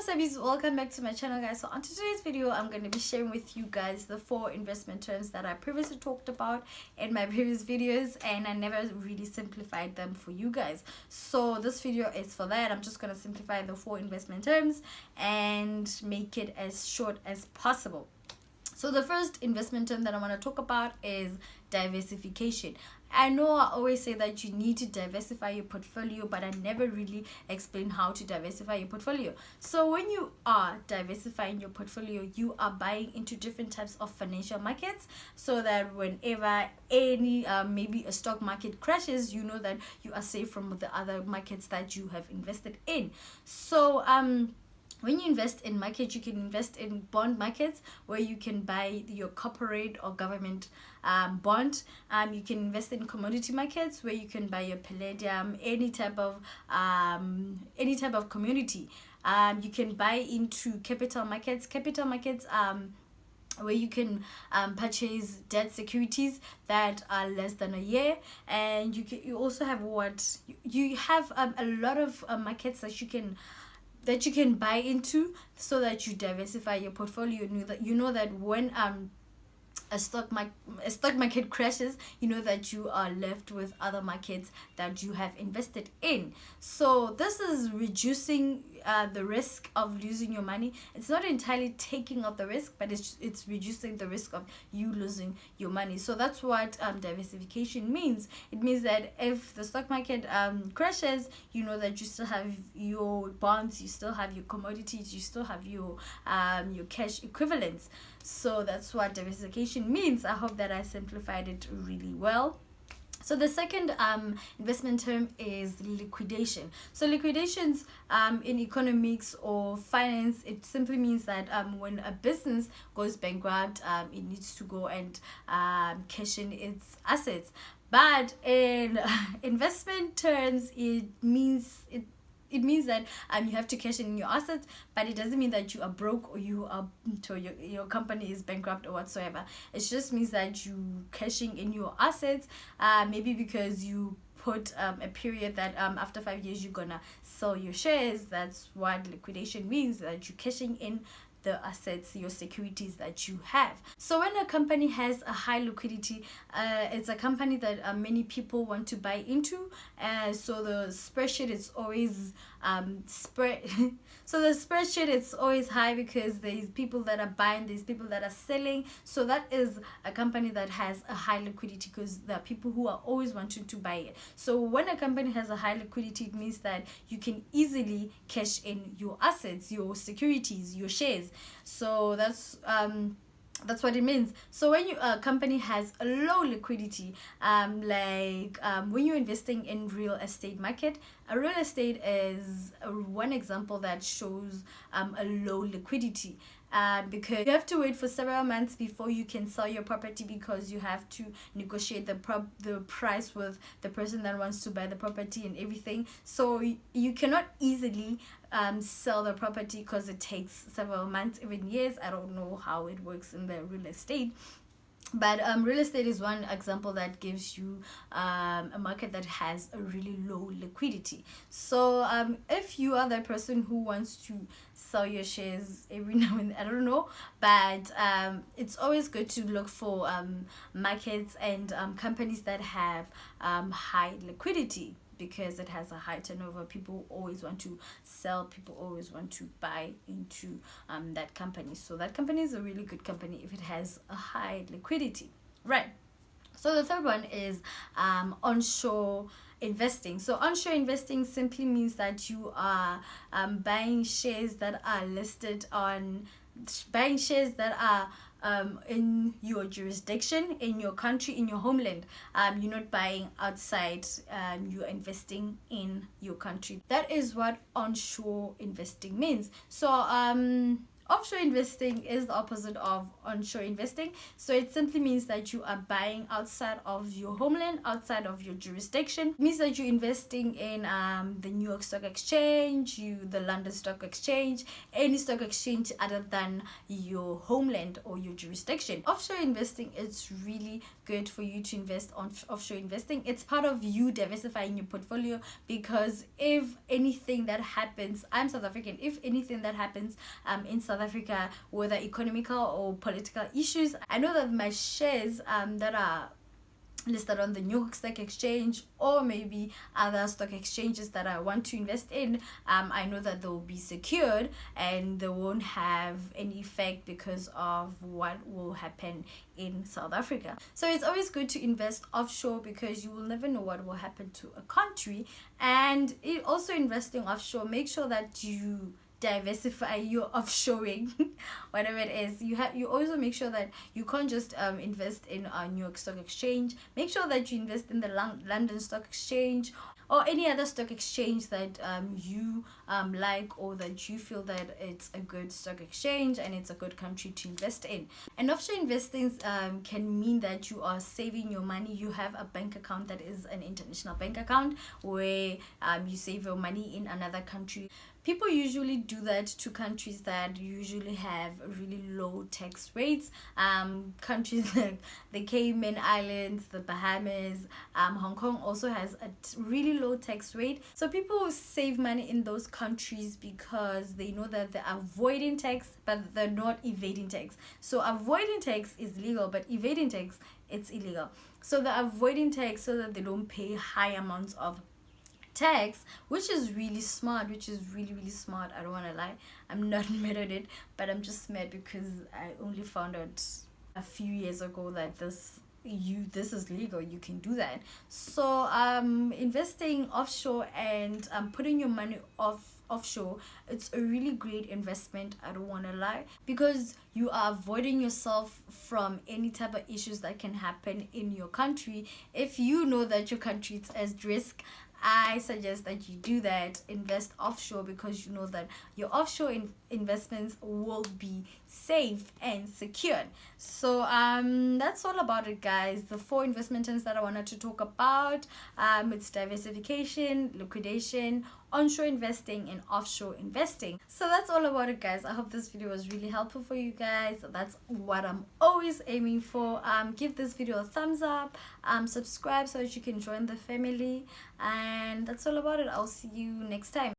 Sabbies, welcome back to my channel, guys. So on today's video, I'm going to be sharing with you guys the 4 investment terms that I previously talked about in my previous videos, and I never really simplified them for you guys. So this video is for that. I'm just going to simplify the 4 investment terms and make it as short as possible. So the first investment term that I want to talk about is diversification. I know I always say that you need to diversify your portfolio, but I never really explain how to diversify your portfolio. So when you are diversifying your portfolio, you are buying into different types of financial markets, so that whenever any maybe a stock market crashes, you know that you are safe from the other markets that you have invested in. So when you invest in markets, you can invest in bond markets where you can buy your corporate or government bond. You can invest in commodity markets where you can buy your palladium, any type of commodity. You can buy into capital markets. Where you can purchase debt securities that are less than a year, and you also have you have a lot of markets that you can buy into, so that you diversify your portfolio. You know that when a stock market crashes, you know that you are left with other markets that you have invested in. So this is reducing the risk of losing your money. It's not entirely taking out the risk, but it's reducing the risk of you losing your money. So that's what diversification means. It means that if the stock market crashes, you know that you still have your bonds, you still have your commodities, you still have your cash equivalents. So that's what diversification means. I hope that I simplified it really well. So the second investment term is liquidation. So liquidations in economics or finance, it simply means that when a business goes bankrupt, it needs to go and cash in its assets. But in investment terms, it means that you have to cash in your assets, but it doesn't mean that you are broke or your company is bankrupt or whatsoever. It just means that you cashing in your assets, maybe because you put a period that after 5 years you're gonna sell your shares. That's what liquidation means, that you're cashing in the assets, your securities that you have. So when a company has a high liquidity, it's a company that many people want to buy into, so the spreadsheet is always so the spreadsheet is always high, because there's people that are buying, there's people that are selling. So that is a company that has a high liquidity, because there are people who are always wanting to buy it. So when a company has a high liquidity, it means that you can easily cash in your assets, your securities, your shares. So that's what it means. So when a company has a low liquidity, when you're investing in real estate market, a real estate is one example that shows a low liquidity. Because you have to wait for several months before you can sell your property, because you have to negotiate the price with the person that wants to buy the property and everything. So you cannot easily sell the property, because it takes several months, even years. I don't know how it works in the real estate. But real estate is one example that gives you a market that has a really low liquidity. So if you are that person who wants to sell your shares every now and then, I don't know, but it's always good to look for markets and companies that have high liquidity, because it has a high turnover. People always want to sell, people always want to buy into that company. So that company is a really good company if it has a high liquidity, right? So the third one is onshore investing. So onshore investing simply means that you are buying shares that are in your jurisdiction, in your country, in your homeland. You're not buying outside, you're investing in your country. That is what onshore investing means. So Offshore investing is the opposite of onshore investing. So it simply means that you are buying outside of your homeland, outside of your jurisdiction. It means that you're investing in the New York Stock Exchange, the London Stock Exchange, any stock exchange other than your homeland or your jurisdiction. Offshore investing is really good for you to invest on offshore investing. It's part of you diversifying your portfolio, because if anything that happens, I'm South African, if anything that happens in South Africa, whether economical or political issues, I know that my shares that are listed on the New York Stock Exchange or maybe other stock exchanges that I want to invest in, I know that they will be secured and they won't have any effect because of what will happen in South Africa. So it's always good to invest offshore, because you will never know what will happen to a country. And also investing offshore, make sure that you diversify your offshoring whatever it is. You also make sure that you can't just invest in a New York Stock Exchange. Make sure that you invest in the London Stock Exchange or any other stock exchange that you like, or that you feel that it's a good stock exchange and it's a good country to invest in. And offshore investing can mean that you are saving your money. You have a bank account that is an international bank account where you save your money in another country. People usually do that to countries that usually have really low tax rates. Countries like the Cayman Islands, the Bahamas, Hong Kong also has a really low tax rate. So people save money in those countries because they know that they're avoiding tax, but they're not evading tax. So avoiding tax is legal, but evading tax, it's illegal. So they're avoiding tax so that they don't pay high amounts of tax, which is really smart, really smart. I don't want to lie, I'm not mad at it, but I'm just mad because I only found out a few years ago that this is legal, you can do that. So investing offshore and putting your money offshore, it's a really great investment, I don't want to lie, because you are avoiding yourself from any type of issues that can happen in your country. If you know that your country is at risk, I suggest that you do that, invest offshore, because you know that your offshore investments will be safe and secured. So that's all about it, guys. The 4 investment terms that I wanted to talk about, it's diversification, liquidation, onshore investing, and offshore investing. So that's all about it, guys. I hope this video was really helpful for you guys. That's what I'm always aiming for. Give this video a thumbs up, subscribe so that you can join the family, and that's all about it. I'll see you next time.